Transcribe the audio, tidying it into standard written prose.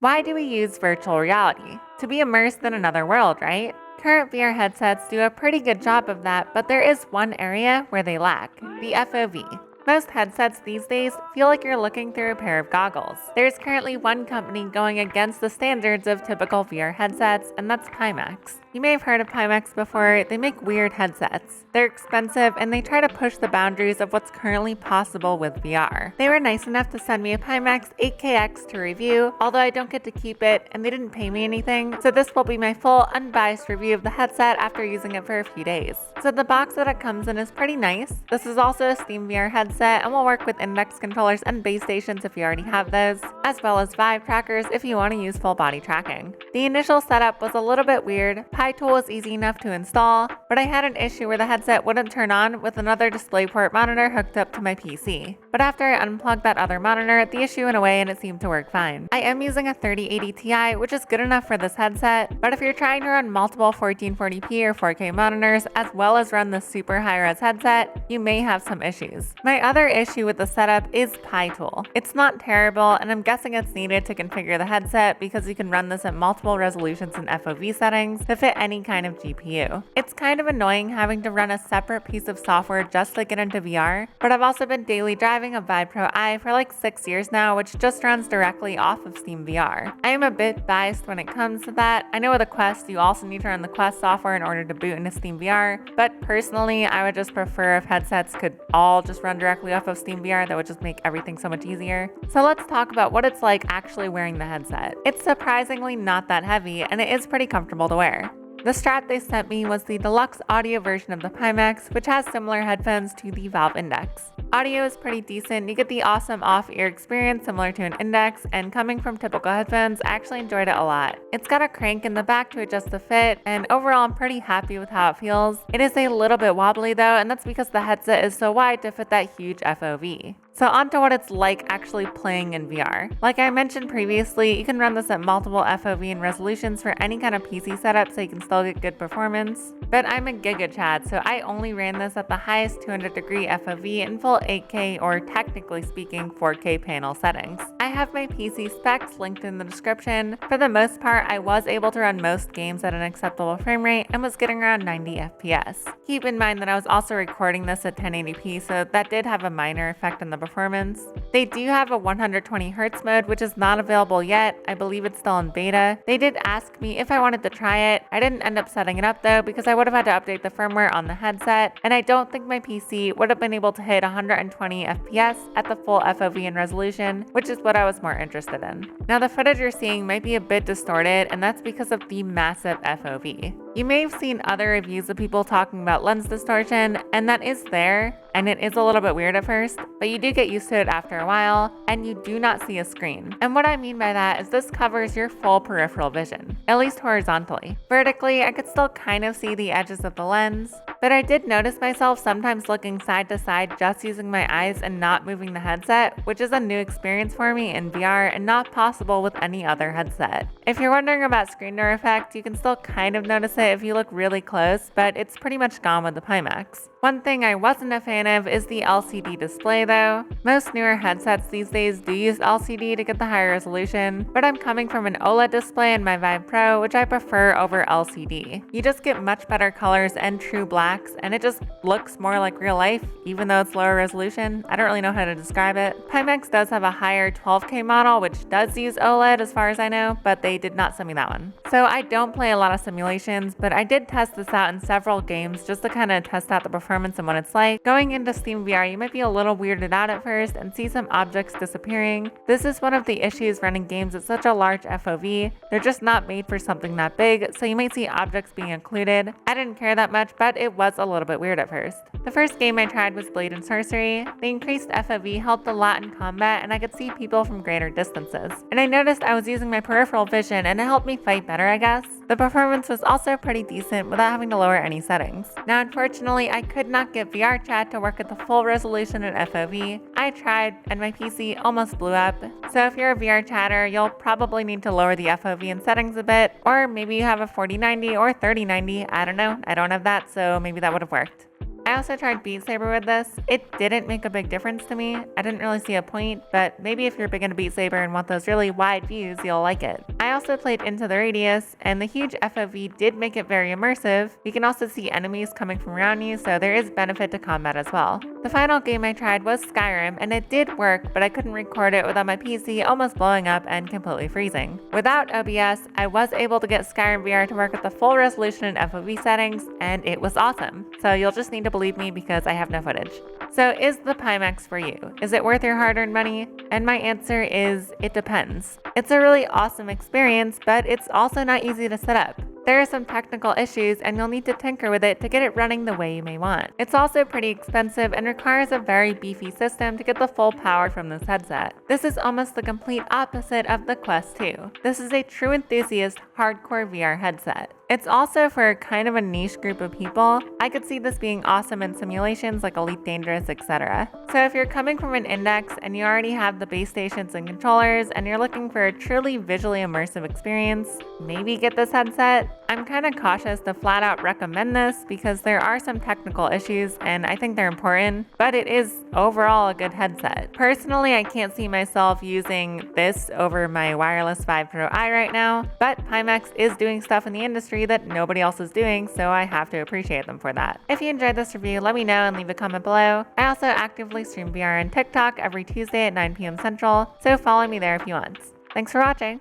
Why do we use virtual reality? To be immersed in another world, right? Current VR headsets do a pretty good job of that, but there is one area where they lack, the FOV. Most headsets these days feel like you're looking through a pair of goggles. There's currently one company going against the standards of typical VR headsets, and that's Pimax. You may have heard of Pimax before. They make weird headsets. They're expensive, and they try to push the boundaries of what's currently possible with VR. They were nice enough to send me a Pimax 8KX to review, although I don't get to keep it, and they didn't pay me anything, so this will be my full, unbiased review of the headset after using it for a few days. So the box that it comes in is pretty nice. This is also a Steam VR headset, and will work with index controllers and base stations if you already have those, as well as Vive trackers if you want to use full body tracking. The initial setup was a little bit weird. Pitool was easy enough to install, but I had an issue where the headset wouldn't turn on with another DisplayPort monitor hooked up to my PC. But after I unplugged that other monitor, the issue went away and it seemed to work fine. I am using a 3080 Ti, which is good enough for this headset, but if you're trying to run multiple 1440p or 4K monitors, as well as run the super high-res headset, you may have some issues. My other issue with the setup is Pitool. It's not terrible, and I'm guessing it's needed to configure the headset because you can run this at multiple resolutions and FOV settings to fit any kind of GPU. It's kind of annoying having to run a separate piece of software just to get into VR, but I've also been daily driving a Vive Pro I for like 6 years now, which just runs directly off of Steam VR. I am a bit biased when it comes to that. I know with the Quest, you also need to run the Quest software in order to boot into Steam VR, but personally, I would just prefer if headsets could all just run directly off of Steam VR. That would just make everything so much easier. So let's talk about what it's like actually wearing the headset. It's surprisingly not that heavy, and it is pretty comfortable to wear. The strap they sent me was the deluxe audio version of the Pimax, which has similar headphones to the Valve Index. Audio is pretty decent. You get the awesome off-ear experience similar to an Index, and coming from typical headphones, I actually enjoyed it a lot. It's got a crank in the back to adjust the fit, and overall I'm pretty happy with how it feels. It is a little bit wobbly though, and that's because the headset is so wide to fit that huge FOV. So on to what it's like actually playing in VR. Like I mentioned previously, you can run this at multiple FOV and resolutions for any kind of PC setup so you can still get good performance. But I'm a Giga Chad, so I only ran this at the highest 200-degree FOV in full 8K or technically speaking 4K panel settings. I have my PC specs linked in the description. For the most part, I was able to run most games at an acceptable frame rate and was getting around 90 FPS. Keep in mind that I was also recording this at 1080p, so that did have a minor effect on the performance. They do have a 120Hz mode, which is not available yet. I believe it's still in beta. They did ask me if I wanted to try it. I didn't end up setting it up though because I would have had to update the firmware on the headset, and I don't think my PC would have been able to hit 120 FPS at the full FOV and resolution, which is what I was more interested in. Now the footage you're seeing might be a bit distorted, and that's because of the massive FOV. You may have seen other reviews of people talking about lens distortion, and that is there, and it is a little bit weird at first, but you do get used to it after a while, and you do not see a screen. And what I mean by that is this covers your full peripheral vision, at least horizontally. Vertically, I could still kind of see the edges of the lens, but I did notice myself sometimes looking side to side just using my eyes and not moving the headset, which is a new experience for me in VR and not possible with any other headset. If you're wondering about screen door effect, you can still kind of notice it if you look really close, but it's pretty much gone with the Pimax. One thing I wasn't a fan of is the LCD display though. Most newer headsets these days do use LCD to get the higher resolution, but I'm coming from an OLED display in my Vive Pro, which I prefer over LCD. You just get much better colors and true blacks, and it just looks more like real life, even though it's lower resolution. I don't really know how to describe it. Pimax does have a higher 12K model, which does use OLED as far as I know, but they did not send me that one. So I don't play a lot of simulations, but I did test this out in several games just to kind of test out the performance and what it's like. Going into Steam VR, you might be a little weirded out at first and see some objects disappearing. This is one of the issues running games at such a large FOV. They're just not made for something that big, so you might see objects being included. I didn't care that much, but it was a little bit weird at first. The first game I tried was Blade and Sorcery. The increased FOV helped a lot in combat, and I could see people from greater distances. And I noticed I was using my peripheral vision, and it helped me fight better, I guess. The performance was also pretty decent without having to lower any settings. Now, unfortunately, I could not get VR chat to work at the full resolution and FOV. I tried, and my PC almost blew up. So if you're a VR chatter, you'll probably need to lower the FOV and settings a bit, or maybe you have a 4090 or 3090, I don't know. I don't have that, so maybe that would have worked. I also tried Beat Saber with this. It didn't make a big difference to me. I didn't really see a point, but maybe if you're big into Beat Saber and want those really wide views, you'll like it. I also played Into the Radius, and the huge FOV did make it very immersive. You can also see enemies coming from around you, so there is benefit to combat as well. The final game I tried was Skyrim, and it did work, but I couldn't record it without my PC almost blowing up and completely freezing. Without OBS, I was able to get Skyrim VR to work at the full resolution and FOV settings, and it was awesome. So you'll just need to believe me because I have no footage. So is the Pimax for you? Is it worth your hard-earned money? And my answer is, it depends. It's a really awesome experience, but it's also not easy to set up. There are some technical issues and you'll need to tinker with it to get it running the way you may want. It's also pretty expensive and requires a very beefy system to get the full power from this headset. This is almost the complete opposite of the Quest 2. This is a true enthusiast, hardcore VR headset. It's also for kind of a niche group of people. I could see this being awesome in simulations like Elite Dangerous, etc. So if you're coming from an index and you already have the base stations and controllers and you're looking for a truly visually immersive experience, maybe get this headset. I'm kind of cautious to flat out recommend this because there are some technical issues and I think they're important, but it is overall a good headset. Personally, I can't see myself using this over my wireless Vive Pro I right now, but Pimax is doing stuff in the industry that nobody else is doing, so I have to appreciate them for that. If you enjoyed this review, let me know and leave a comment below. I also actively stream VR on TikTok every Tuesday at 9 p.m. Central, so follow me there if you want. Thanks for watching!